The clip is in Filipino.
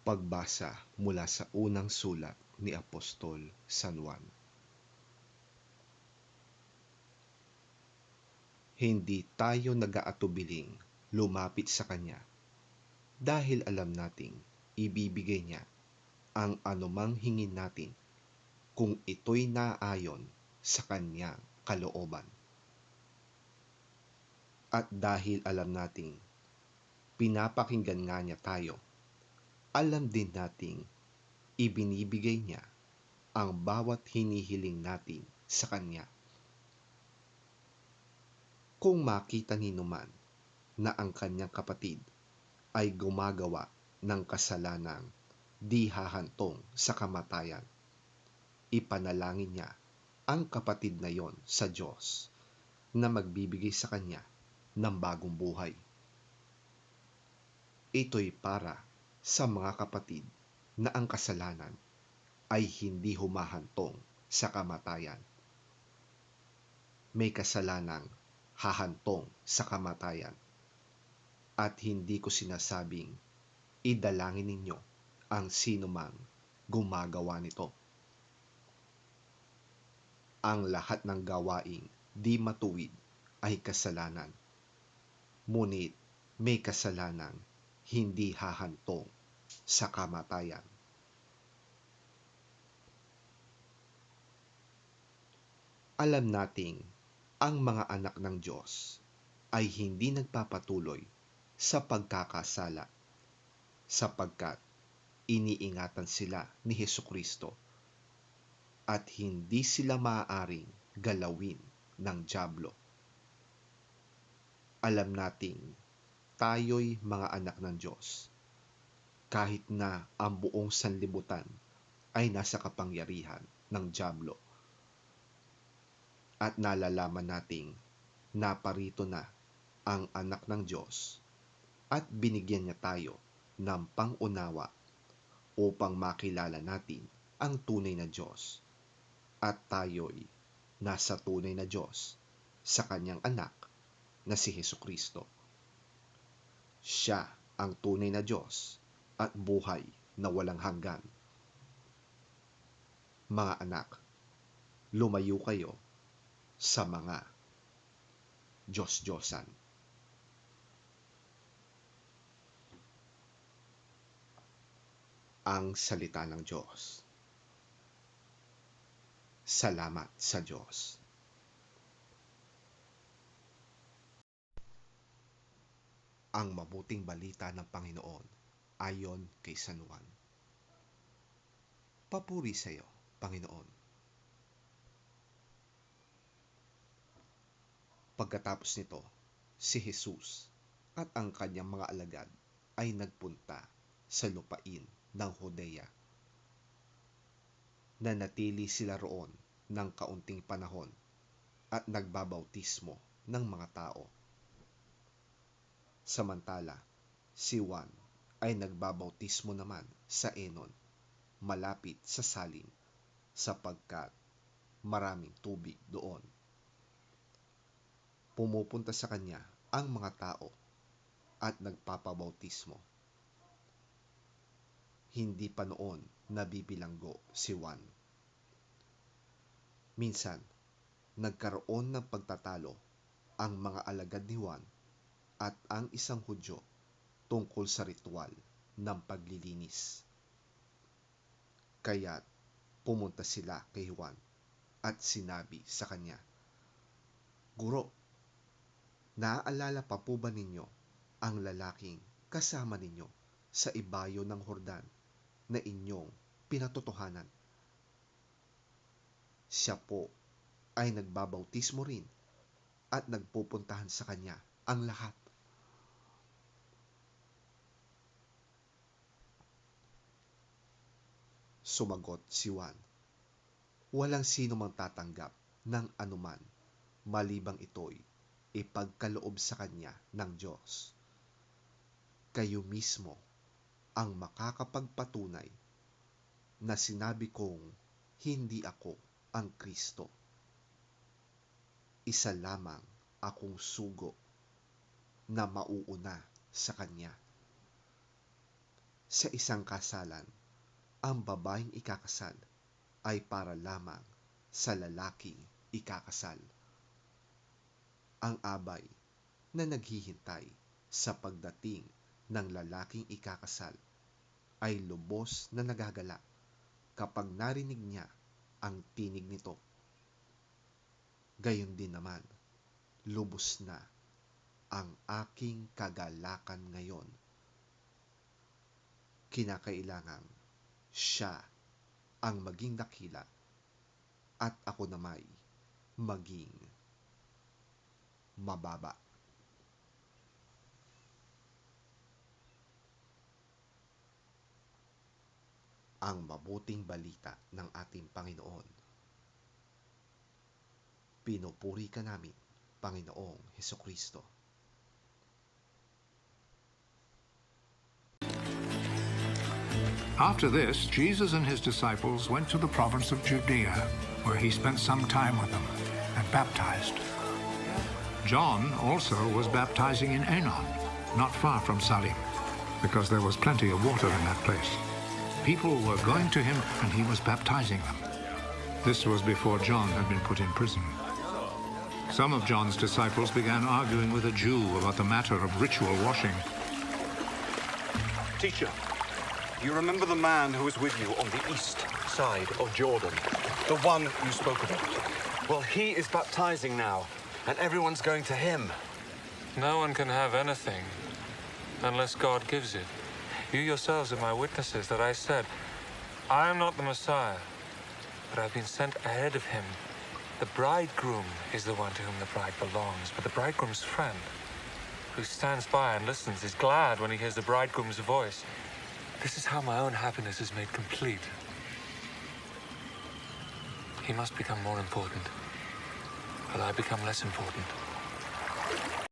Pagbasa mula sa unang sulat ni Apostol San Juan. Hindi tayo nag-aatubiling lumapit sa Kanya dahil alam nating ibibigay Niya ang anumang hingin natin kung ito'y naayon sa Kanyang kalooban. At dahil alam nating pinapakinggan nga Niya tayo, alam din nating ibinibigay Niya ang bawat hinihiling natin sa Kanya. Kung makita ninuman na ang kanyang kapatid ay gumagawa ng kasalanang di hahantong sa kamatayan, ipanalangin niya ang kapatid na yon sa Diyos na magbibigay sa kanya ng bagong buhay. Ito'y para sa mga kapatid na ang kasalanan ay hindi humahantong sa kamatayan. May kasalanang hahantong sa kamatayan. At hindi ko sinasabing idalangin ninyo ang sinumang gumagawa nito. Ang lahat ng gawaing di matuwid ay kasalanan. Ngunit may kasalanang hindi hahantong sa kamatayan. Alam nating ang mga anak ng Diyos ay hindi nagpapatuloy sa pagkakasala sapagkat iniingatan sila ni Hesukristo at hindi sila maaaring galawin ng dyablo. Alam nating tayo'y mga anak ng Diyos kahit na ang buong sanlibutan ay nasa kapangyarihan ng dyablo. At nalalaman nating naparito na ang anak ng Diyos at binigyan niya tayo ng pang-unawa upang makilala natin ang tunay na Diyos at tayo'y nasa tunay na Diyos sa kanyang anak na si Hesukristo. Siya ang tunay na Diyos at buhay na walang hanggan. Mga anak, lumayo kayo sa mga Diyos-Diyosan. Ang salita ng Diyos. Salamat sa Diyos. Ang mabuting balita ng Panginoon ayon kay San Juan. Papuri sa iyo, Panginoon. Pagkatapos nito, si Jesus at ang kanyang mga alagad ay nagpunta sa lupain ng Judea. Nanatili sila roon ng kaunting panahon at nagbabautismo ng mga tao. Samantala, si Juan ay nagbabautismo naman sa Enon, malapit sa Salim, sapagkat maraming tubig doon. Pumupunta sa kanya ang mga tao at nagpapabautismo. Hindi pa noon nabibilanggo si Juan. Minsan, nagkaroon ng pagtatalo ang mga alagad ni Juan at ang isang Hudyo tungkol sa ritual ng paglilinis. Kaya't pumunta sila kay Juan at sinabi sa kanya, "Guro, naaalala pa po ba ninyo ang lalaking kasama ninyo sa ibayo ng Hordan na inyong pinatotohanan? Siya po ay nagbabautismo rin at nagpupuntahan sa kanya ang lahat." Sumagot si Juan, "Walang sino mang tatanggap ng anuman malibang ito'y ipagkaloob sa kanya ng Diyos. Kayo mismo ang makakapagpatunay na sinabi kong hindi ako ang Kristo. Isa lamang akong sugo na mauuna sa kanya. Sa isang kasalan, ang babaeng ikakasal ay para lamang sa lalaking ikakasal. Ang abay na naghihintay sa pagdating ng lalaking ikakasal ay lubos na nagagala kapag narinig niya ang tinig nito. Gayon din naman, lubos na ang aking kagalakan ngayon. Kinakailangang siya ang maging dakila at ako namay maging mababa. Ang mabuting balita ng ating Panginoon. Pinupuri ka namin, Panginoong Hesukristo. After this, Jesus and his disciples went to the province of Judea, where he spent some time with them and baptized. John also was baptizing in Aenon, not far from Salim, because there was plenty of water in that place. People were going to him, and he was baptizing them. This was before John had been put in prison. Some of John's disciples began arguing with a Jew about the matter of ritual washing. Teacher, you remember the man who was with you on the east side of Jordan? The one you spoke about? Well, he is baptizing now, and everyone's going to him. No one can have anything unless God gives it. You yourselves are my witnesses that I said, I am not the Messiah, but I've been sent ahead of him. The bridegroom is the one to whom the bride belongs, but the bridegroom's friend, who stands by and listens, is glad when he hears the bridegroom's voice. This is how my own happiness is made complete. He must become more important, but I become less important.